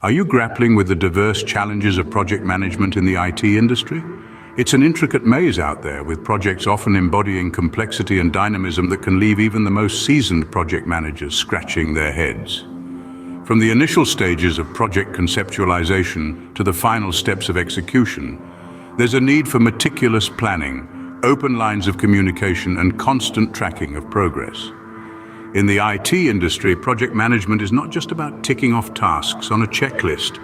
Are you grappling with the diverse challenges of project management in the IT industry? It's an intricate maze out there, with projects often embodying complexity and dynamism that can leave even the most seasoned project managers scratching their heads. From the initial stages of project conceptualization to the final steps of execution, there's a need for meticulous planning, open lines of communication, and constant tracking of progress. In the IT industry, project management is not just about ticking off tasks on a checklist.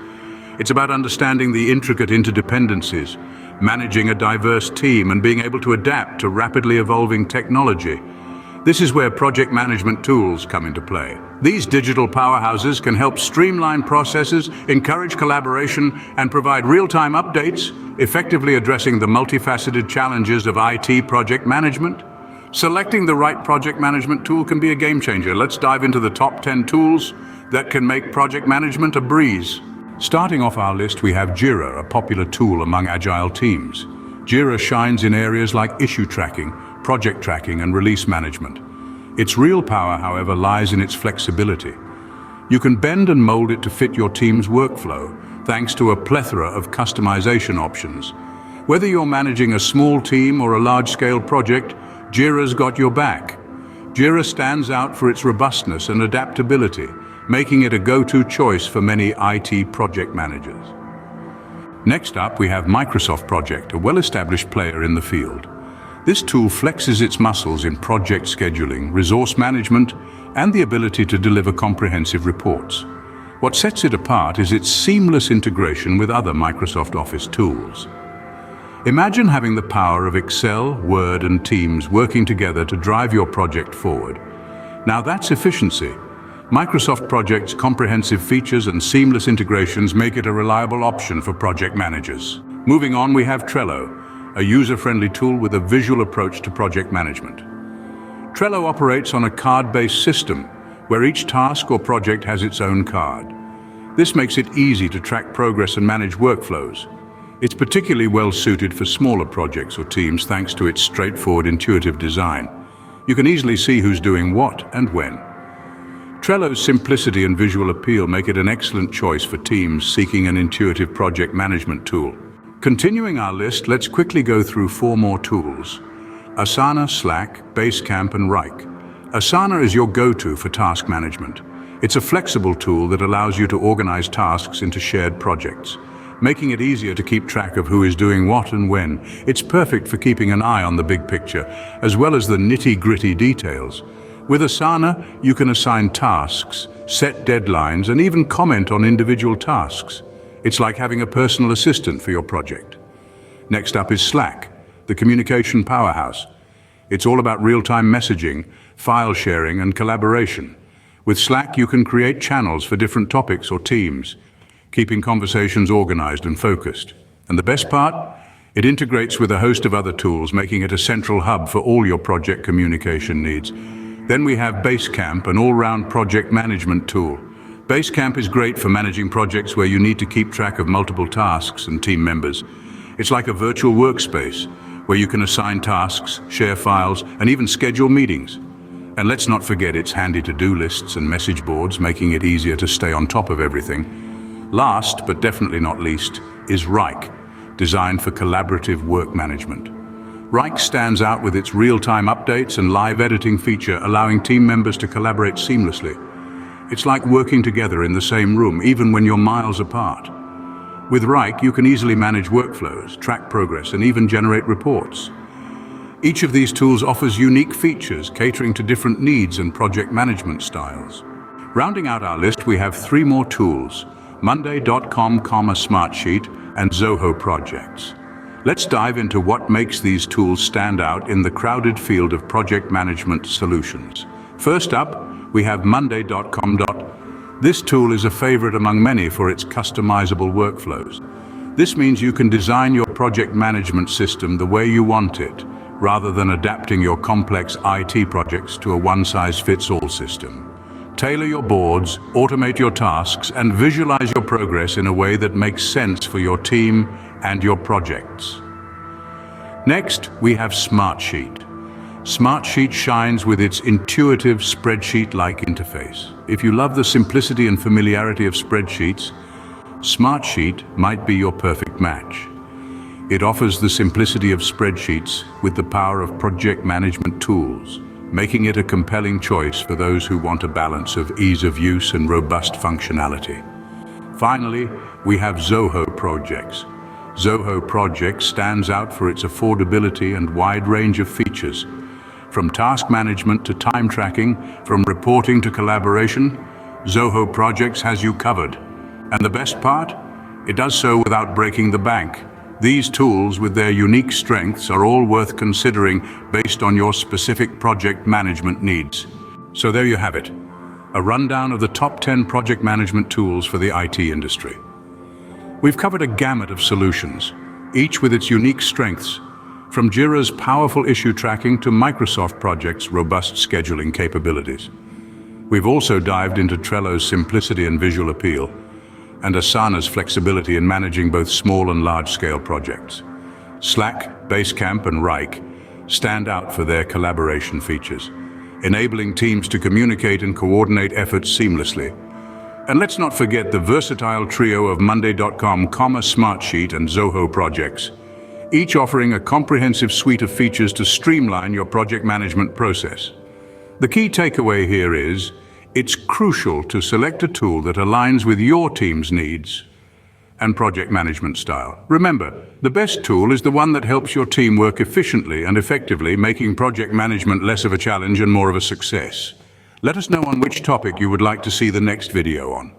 It's about understanding the intricate interdependencies, managing a diverse team, and being able to adapt to rapidly evolving technology. This is where project management tools come into play. These digital powerhouses can help streamline processes, encourage collaboration, and provide real-time updates, effectively addressing the multifaceted challenges of IT project management. Selecting the right project management tool can be a game changer. Let's dive into the top 10 tools that can make project management a breeze. Starting off our list, we have JIRA, a popular tool among agile teams. JIRA shines in areas like issue tracking, project tracking, and release management. Its real power, however, lies in its flexibility. You can bend and mold it to fit your team's workflow, thanks to a plethora of customization options. Whether you're managing a small team or a large-scale project, JIRA's got your back. JIRA stands out for its robustness and adaptability, making it a go-to choice for many IT project managers. Next up, we have Microsoft Project, a well-established player in the field. This tool flexes its muscles in project scheduling, resource management, and the ability to deliver comprehensive reports. What sets it apart is its seamless integration with other Microsoft Office tools. Imagine having the power of Excel, Word, and Teams working together to drive your project forward. Now that's efficiency. Microsoft Project's comprehensive features and seamless integrations make it a reliable option for project managers. Moving on, we have Trello, a user-friendly tool with a visual approach to project management. Trello operates on a card-based system, where each task or project has its own card. This makes it easy to track progress and manage workflows. It's particularly well suited for smaller projects or teams thanks to its straightforward, intuitive design. You can easily see who's doing what and when. Trello's simplicity and visual appeal make it an excellent choice for teams seeking an intuitive project management tool. Continuing our list, let's quickly go through 4 more tools: Asana, Slack, Basecamp, and Wrike. Asana is your go-to for task management. It's a flexible tool that allows you to organize tasks into shared projects, making it easier to keep track of who is doing what and when. It's perfect for keeping an eye on the big picture, as well as the nitty-gritty details. With Asana, you can assign tasks, set deadlines, and even comment on individual tasks. It's like having a personal assistant for your project. Next up is Slack, the communication powerhouse. It's all about real-time messaging, file sharing, and collaboration. With Slack, you can create channels for different topics or teams, keeping conversations organized and focused. And the best part? It integrates with a host of other tools, making it a central hub for all your project communication needs. Then we have Basecamp, an all-round project management tool. Basecamp is great for managing projects where you need to keep track of multiple tasks and team members. It's like a virtual workspace where you can assign tasks, share files, and even schedule meetings. And let's not forget its handy to-do lists and message boards, making it easier to stay on top of everything. Last, but definitely not least, is Wrike, designed for collaborative work management. Wrike stands out with its real-time updates and live editing feature, allowing team members to collaborate seamlessly. It's like working together in the same room, even when you're miles apart. With Wrike, you can easily manage workflows, track progress, and even generate reports. Each of these tools offers unique features, catering to different needs and project management styles. Rounding out our list, we have 3 more tools: Monday.com, Smartsheet, and Zoho projects. Let's dive into what makes these tools stand out in the crowded field of project management solutions. First up, we have Monday.com. This tool is a favorite among many for its customizable workflows. This means you can design your project management system the way you want it, rather than adapting your complex IT projects to a one-size-fits-all system. Tailor your boards, automate your tasks, and visualize your progress in a way that makes sense for your team and your projects. Next, we have Smartsheet. Smartsheet shines with its intuitive spreadsheet-like interface. If you love the simplicity and familiarity of spreadsheets, Smartsheet might be your perfect match. It offers the simplicity of spreadsheets with the power of project management tools, making it a compelling choice for those who want a balance of ease of use and robust functionality. Finally, we have Zoho Projects. Zoho Projects stands out for its affordability and wide range of features. From task management to time tracking, from reporting to collaboration, Zoho Projects has you covered. And the best part? It does so without breaking the bank. These tools, with their unique strengths, are all worth considering based on your specific project management needs. So there you have it, a rundown of the top 10 project management tools for the IT industry. We've covered a gamut of solutions, each with its unique strengths, from JIRA's powerful issue tracking to Microsoft Project's robust scheduling capabilities. We've also dived into Trello's simplicity and visual appeal, and Asana's flexibility in managing both small and large-scale projects. Slack, Basecamp, and Wrike stand out for their collaboration features, enabling teams to communicate and coordinate efforts seamlessly. And let's not forget the versatile trio of Monday.com, Smartsheet, and Zoho Projects, each offering a comprehensive suite of features to streamline your project management process. The key takeaway here is, it's crucial to select a tool that aligns with your team's needs and project management style. Remember, the best tool is the one that helps your team work efficiently and effectively, making project management less of a challenge and more of a success. Let us know on which topic you would like to see the next video on.